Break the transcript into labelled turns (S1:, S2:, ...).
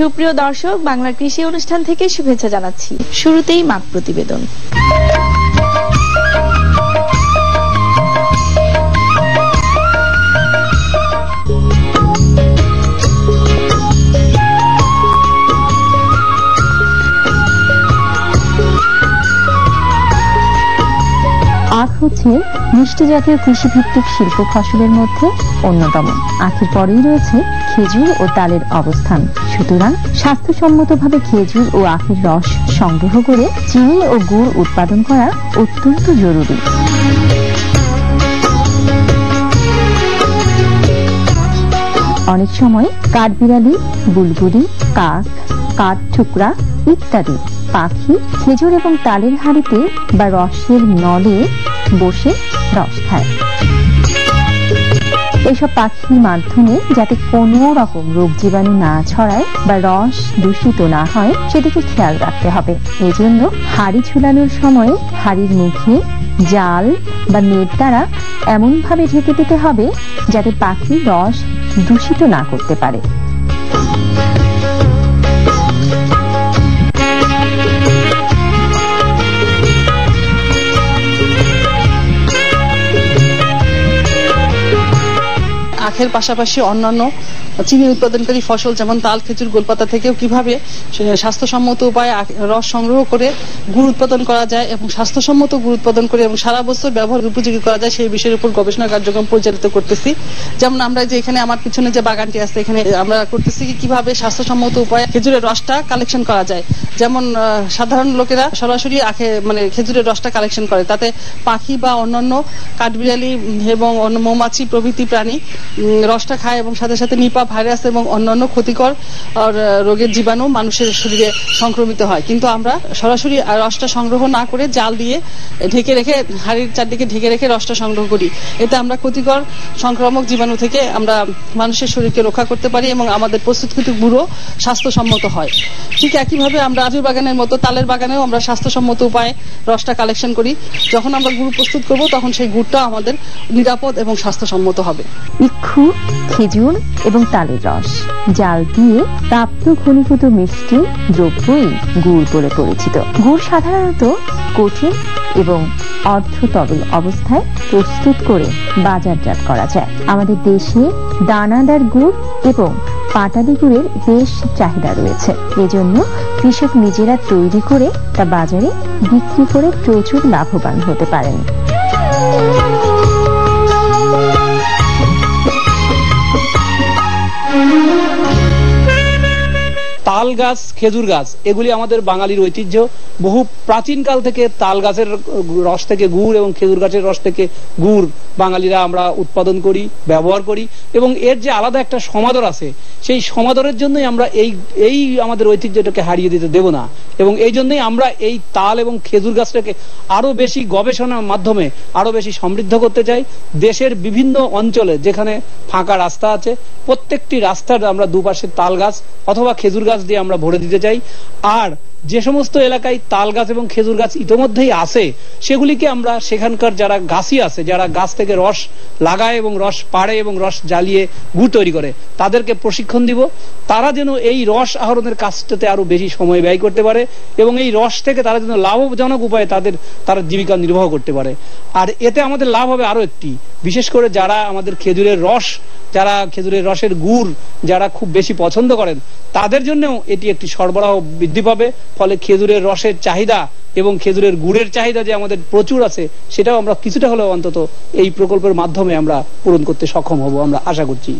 S1: সুপ্রিয় দর্শক, বাংলা কৃষি অনুষ্ঠান থেকে শুভেচ্ছা জানাচ্ছি। শুরুতেই মাঠ প্রতিবেদন।
S2: আখ হচ্ছে মিষ্টি জাতীয় কৃষিভিত্তিক শিল্প ফসলের মধ্যে অন্যতম। আখের পরেই রয়েছে খেজুর ও তালের অবস্থান। সুতরাং স্বাস্থ্যসম্মতভাবে খেজুর ও আখের রস সংগ্রহ করে চিনি ও গুড় উৎপাদন করা অত্যন্ত জরুরি। অনেক সময় কাঠবিড়ালি, বুলবুলি, কাক, কাঠঠুকরা ইত্যাদি পাখি খেজুর এবং তালের হাড়িতে বা রসের নলে বসে রস খায়। এইসব পাখির মাধ্যমে যাতে কোনো রকম রোগ জীবাণু না ছড়ায় বা রস দূষিত না হয় সেদিকে খেয়াল রাখতে হবে। এজন্য হাড়ি ঝুলানোর সময় হাড়ির মুখে জাল বা নেট দ্বারা এমন ভাবে ঢেকে দিতে হবে যাতে পাখি রস দূষিত না করতে পারে।
S3: আখের পাশাপাশি অন্যান্য চিনি উৎপাদনকারী ফসল যেমন তাল, খেজুর, গোলপাতা থেকেও কিভাবে স্বাস্থ্যসম্মত উপায়ে রস সংগ্রহ করে গুড় উৎপাদন করা যায় এবং স্বাস্থ্যসম্মত গুড় উৎপাদন করে এবং সারা বছর ব্যবহার উপযোগী করা যায় সেই বিষয়ের উপর গবেষণা কার্যক্রম পরিচালিত করতেছি। যেমন আমরা যে এখানে আমার পিছনে যে বাগানটি আছে এখানে আমরা করতেছি কিভাবে স্বাস্থ্যসম্মত উপায়ে খেজুরের রসটা কালেকশন করা যায়। যেমন সাধারণ লোকেরা সরাসরি খেজুরের রসটা কালেকশন করে, তাতে পাখি বা অন্যান্য কাঠবিড়ালি এবং মৌমাছি প্রভৃতি প্রাণী রসটা খায় এবং সাথে সাথে নিপা ভাইরাস এবং অন্যান্য ক্ষতিকর রোগের জীবাণু মানুষের শরীরে সংক্রমিত হয়। কিন্তু আমরা সরাসরি রসটা সংগ্রহ না করে জাল দিয়ে ঢেকে রেখে হাড়ির চারদিকে ঢেকে রেখে রসটা সংগ্রহ করি। এতে আমরা ক্ষতিকর সংক্রামক জীবাণু থেকে আমরা মানুষের শরীরকে রক্ষা করতে পারি এবং আমাদের প্রস্তুতকৃত গুড়ও স্বাস্থ্যসম্মত হয়। ঠিক একইভাবে আমরা খেজুর বাগানের মতো তালের বাগানেও আমরা স্বাস্থ্যসম্মত উপায়ে রসটা কালেকশন করি। যখন আমরা গুড় প্রস্তুত করব তখন সেই গুড়টা আমাদের নিরাপদ এবং স্বাস্থ্যসম্মত হবে।
S2: ইক্ষু, খেজুর এবং তালের রস জাল দিয়ে প্রাপ্ত ঘনীভূত মিষ্টি দ্রব্যই গুড় বলে পরিচিত। গুড় সাধারণত কঠিন এবং অর্ধতরল অবস্থায় প্রস্তুত করে বাজারজাত করা যায়। আমাদের দেশে দানাদার গুড় এবং পাটালি গুড়ের বেশ চাহিদা রয়েছে। এজন্য কৃষক নিজেরা তৈরি করে তা বাজারে বিক্রি করে প্রচুর লাভবান হতে পারেন।
S4: তাল গাছ, খেজুর গাছ এগুলি আমাদের বাঙালির ঐতিহ্য। বহু প্রাচীন কাল থেকে তাল গাছের রস থেকে গুড় এবং খেজুর গাছের রস থেকে গুড় বাঙালিরা আমরা উৎপাদন করি, ব্যবহার করি এবং এর যে আলাদা একটা সমাদর আছে সেই সমাদরের জন্যই আমরা এই আমাদের ঐতিহ্যটাকে হারিয়ে দিতে দেব না এবং এই জন্যই আমরা এই তাল এবং খেজুর গাছটাকে আরো বেশি গবেষণার মাধ্যমে আরো বেশি সমৃদ্ধ করতে চাই। দেশের বিভিন্ন অঞ্চলে যেখানে ফাঁকা রাস্তা আছে প্রত্যেকটি রাস্তার আমরা দুপাশে তাল গাছ অথবা খেজুর গাছ দিয়ে আমরা ভরে দিতে চাই। আর যে সমস্ত এলাকায় তাল গাছ এবং খেজুর গাছ ইতোমধ্যেই আছে সেগুলিকে আমরা সেখানকার যারা গাছই আছে, যারা গাছ থেকে রস লাগায় এবং রস পাড়ে এবং রস জ্বালিয়ে গুড় তৈরি করে তাদেরকে প্রশিক্ষণ দিব। তারা যেন এই রস আহরণের কাজটাতে আরো বেশি সময় ব্যয় করতে পারে এবং এই রস থেকে তারা যেন লাভজনক উপায়ে তারা জীবিকা নির্বাহ করতে পারে। আর এতে আমাদের লাভ হবে আরো একটি, বিশেষ করে যারা আমাদের খেজুরের রস, যারা খেজুরের রসের গুড় যারা খুব বেশি পছন্দ করেন তাদের জন্যও এটি একটি সরবরাহ বৃদ্ধি পাবে। ফলে খেজুরের রসের চাহিদা এবং খেজুরের গুড়ের চাহিদা যে আমাদের প্রচুর আছে সেটাও আমরা কিছুটা হলেও অন্তত এই প্রকল্পের মাধ্যমে আমরা পূরণ করতে সক্ষম হব, আমরা আশা করছি।